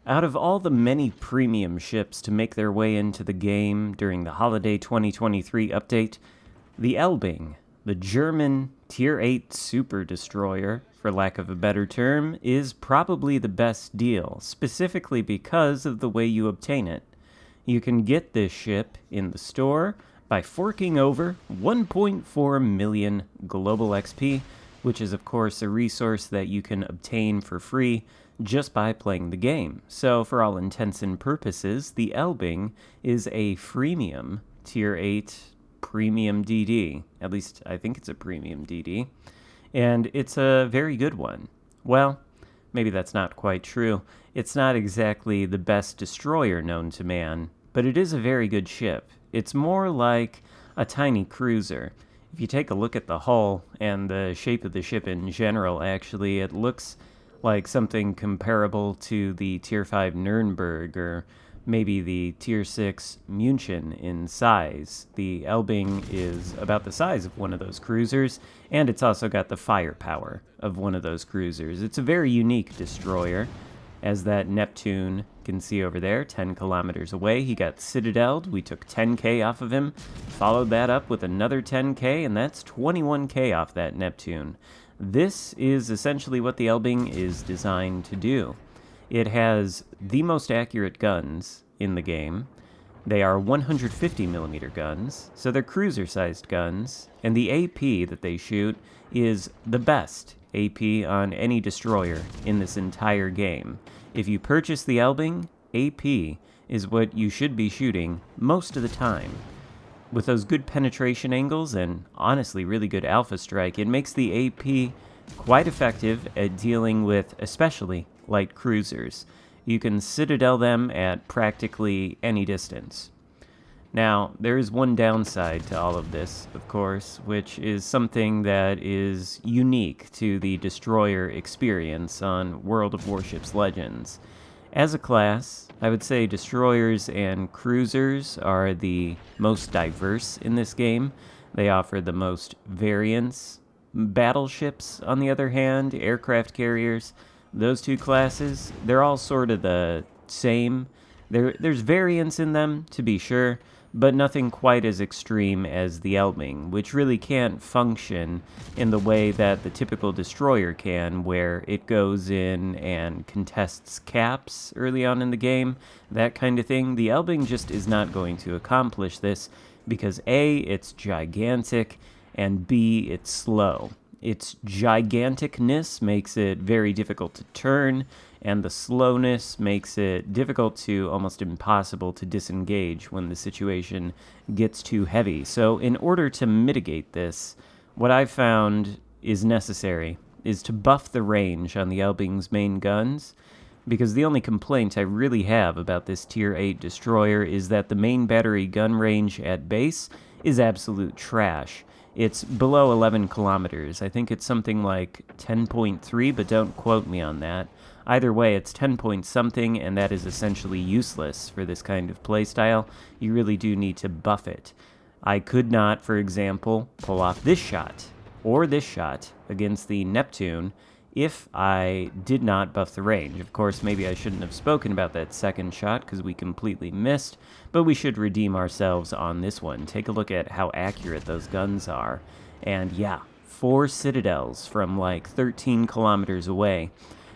Out of all the many premium ships to make their way into the game during the holiday 2023 update, the Elbing, the German Tier 8 super destroyer, for lack of a better term, is probably the best deal, specifically because of the way you obtain it. You can get this ship in the store by forking over 1.4 million global XP, which is of course a resource that you can obtain for free just by playing the game. So for all intents and purposes, the Elbing is a freemium Tier 8 premium DD. At least I think it's a premium DD. And it's a very good one. Well, maybe that's not quite true. It's not exactly the best destroyer known to man, but it is a very good ship. It's more like a tiny cruiser. If you take a look at the hull and the shape of the ship in general, actually, it looks like something comparable to the Tier 5 Nuremberg or maybe the Tier 6 München in size. The Elbing is about the size of one of those cruisers, and it's also got the firepower of one of those cruisers. It's a very unique destroyer, as that Neptune can see over there, 10 kilometers away. He got citadeled. We took 10k off of him, followed that up with another 10k, and that's 21k off that Neptune. This is essentially what the Elbing is designed to do. It has the most accurate guns in the game. They are 150mm guns, so they're cruiser-sized guns, and the AP that they shoot is the best AP on any destroyer in this entire game. If you purchase the Elbing, AP is what you should be shooting most of the time. With those good penetration angles and honestly really good alpha strike, it makes the AP quite effective at dealing with especially light cruisers. You can citadel them at practically any distance. Now, there is one downside to all of this, of course, which is something that is unique to the destroyer experience on World of Warships Legends. As a class, I would say destroyers and cruisers are the most diverse in this game. They offer the most variance. Battleships, on the other hand, aircraft carriers, those two classes, they're all sort of the same. There's variance in them, to be sure, but nothing quite as extreme as the Elbing, which really can't function in the way that the typical destroyer can, where it goes in and contests caps early on in the game, that kind of thing. The Elbing just is not going to accomplish this because A, it's gigantic, and B, it's slow. Its giganticness makes it very difficult to turn, and the slowness makes it difficult to almost impossible to disengage when the situation gets too heavy. So in order to mitigate this, what I've found is necessary is to buff the range on the Elbing's main guns, because the only complaint I really have about this Tier 8 destroyer is that the main battery gun range at base is absolute trash. It's below 11 kilometers. I think it's something like 10.3, but don't quote me on that. Either way, it's 10 point something, and that is essentially useless for this kind of playstyle. You really do need to buff it. I could not, for example, pull off this shot, or this shot, against the Neptune if I did not buff the range. Of course, maybe I shouldn't have spoken about that second shot because we completely missed, but we should redeem ourselves on this one. Take a look at how accurate those guns are. And yeah, 4 citadels from like 13 kilometers away.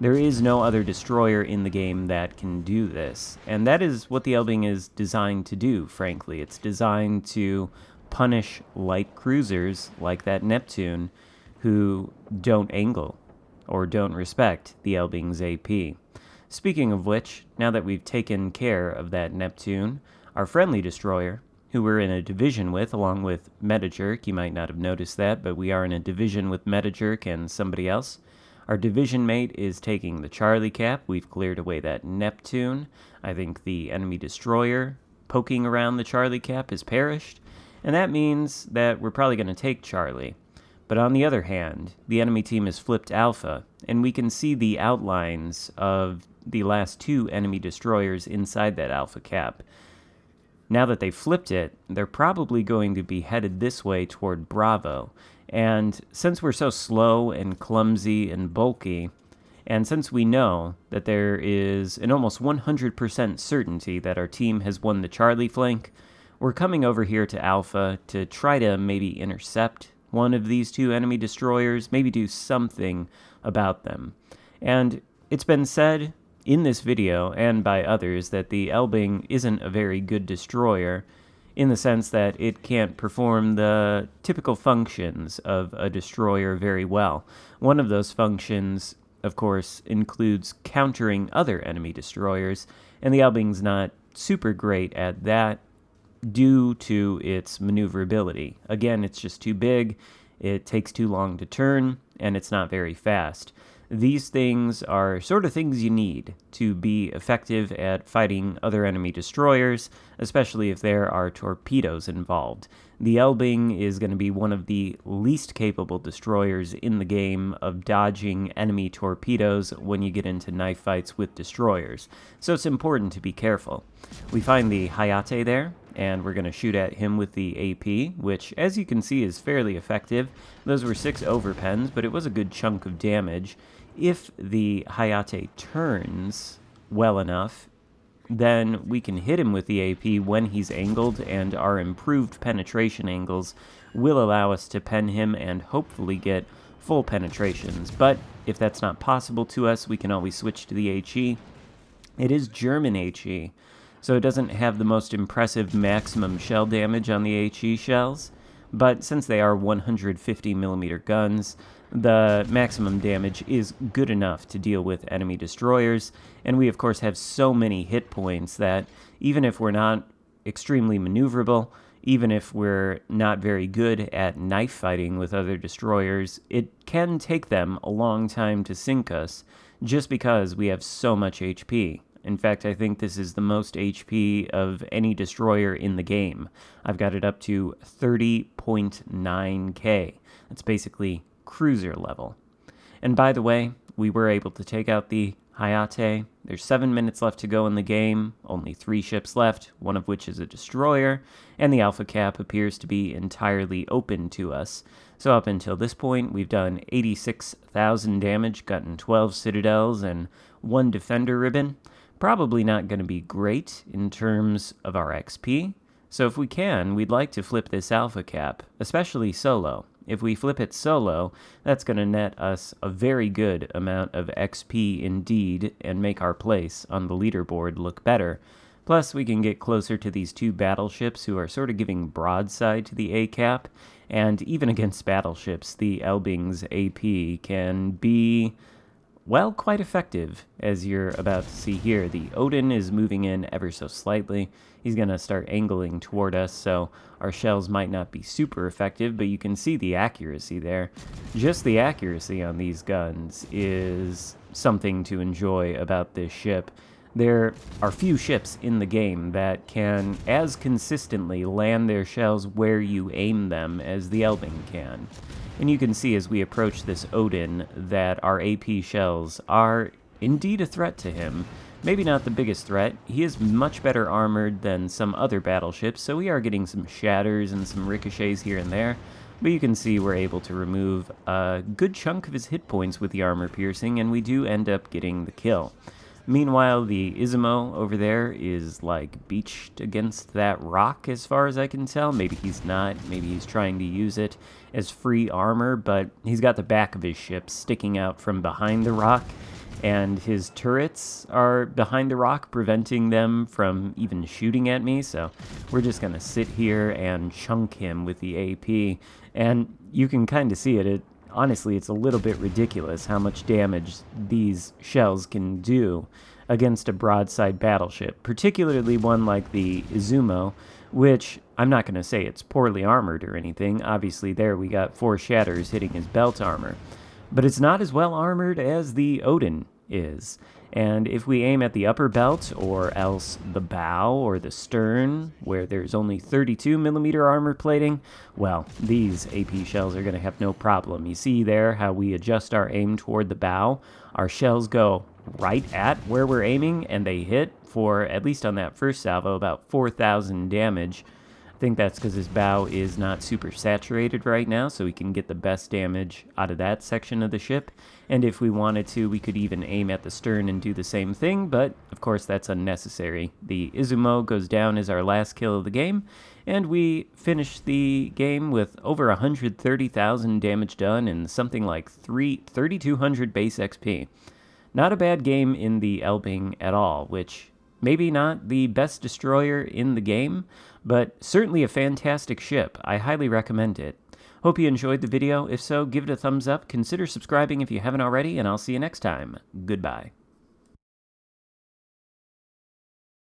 There is no other destroyer in the game that can do this. And that is what the Elbing is designed to do, frankly. It's designed to punish light cruisers like that Neptune who don't angle or don't respect the Elbing's AP. Speaking of which, now that we've taken care of that Neptune, our friendly destroyer, who we're in a division with along with Metajerk, you might not have noticed that, but we are in a division with Metajerk and somebody else. Our division mate is taking the Charlie Cap. We've cleared away that Neptune. I think the enemy destroyer poking around the Charlie Cap has perished, and that means that we're probably going to take Charlie. But on the other hand, the enemy team has flipped Alpha, and we can see the outlines of the last 2 enemy destroyers inside that Alpha Cap. Now that they've flipped it, they're probably going to be headed this way toward Bravo. And since we're so slow and clumsy and bulky, And since we know that there is an almost 100% certainty that our team has won the Charlie flank, we're coming over here to Alpha to try to maybe intercept one of these two enemy destroyers, maybe do something about them. And it's been said in this video and by others that the Elbing isn't a very good destroyer in the sense that it can't perform the typical functions of a destroyer very well. One of those functions, of course, includes countering other enemy destroyers, and the Elbing's not super great at that due to its maneuverability. Again, it's just too big, it takes too long to turn, and it's not very fast. These things are sort of things you need to be effective at fighting other enemy destroyers, especially if there are torpedoes involved. The Elbing is going to be one of the least capable destroyers in the game of dodging enemy torpedoes when you get into knife fights with destroyers, so it's important to be careful. We find the Hayate there, and we're going to shoot at him with the AP, which, as you can see, is fairly effective. Those were 6 overpens, but it was a good chunk of damage. If the Hayate turns well enough, then we can hit him with the AP when he's angled, and our improved penetration angles will allow us to pen him and hopefully get full penetrations. But if that's not possible to us, we can always switch to the HE. It is German HE, so it doesn't have the most impressive maximum shell damage on the HE shells, but since they are 150mm guns, the maximum damage is good enough to deal with enemy destroyers, and we of course have so many hit points that even if we're not extremely maneuverable, even if we're not very good at knife fighting with other destroyers, it can take them a long time to sink us just because we have so much HP. In fact, I think this is the most HP of any destroyer in the game. I've got it up to 30.9k. That's basically cruiser level. And by the way, we were able to take out the Hayate. There's 7 minutes left to go in the game, only 3 ships left, one of which is a destroyer, and the Alpha cap appears to be entirely open to us. So up until this point, we've done 86,000 damage, gotten 12 citadels, and 1 defender ribbon. Probably not going to be great in terms of our XP, so if we can, we'd like to flip this Alpha cap, especially solo. If we flip it solo, that's going to net us a very good amount of XP indeed, and make our place on the leaderboard look better. Plus, we can get closer to these 2 battleships who are sort of giving broadside to the A cap, and even against battleships, the Elbing's AP can be, well, quite effective, as you're about to see here. The Odin is moving in ever so slightly. He's going to start angling toward us, so our shells might not be super effective, but you can see the accuracy there. Just the accuracy on these guns is something to enjoy about this ship. There are few ships in the game that can as consistently land their shells where you aim them as the Elbing can. And you can see as we approach this Odin that our AP shells are indeed a threat to him. Maybe not the biggest threat. He is much better armored than some other battleships, so we are getting some shatters and some ricochets here and there. But you can see we're able to remove a good chunk of his hit points with the armor piercing, and we do end up getting the kill. Meanwhile, the Izumo over there is like beached against that rock as far as I can tell. Maybe he's not. Maybe he's trying to use it as free armor, but he's got the back of his ship sticking out from behind the rock, and his turrets are behind the rock, preventing them from even shooting at me, so we're just going to sit here and chunk him with the AP, and you can kind of see it. Honestly, it's a little bit ridiculous how much damage these shells can do against a broadside battleship, particularly one like the Izumo, which I'm not going to say it's poorly armored or anything. Obviously, there we got 4 shatters hitting his belt armor, but it's not as well armored as the Odin is. And if we aim at the upper belt, or else the bow or the stern, where there's only 32mm armor plating, well, these AP shells are going to have no problem. You see there how we adjust our aim toward the bow. Our shells go right at where we're aiming, and they hit for, at least on that first salvo, about 4,000 damage. I think that's because his bow is not super saturated right now, so we can get the best damage out of that section of the ship. And if we wanted to, we could even aim at the stern and do the same thing, but of course that's unnecessary. The Izumo goes down as our last kill of the game, and we finish the game with over 130,000 damage done and something like 3,200 base XP. Not a bad game in the Elbing at all, which maybe not the best destroyer in the game, but certainly a fantastic ship. I highly recommend it. Hope you enjoyed the video. If so, give it a thumbs up, consider subscribing if you haven't already, and I'll see you next time. Goodbye.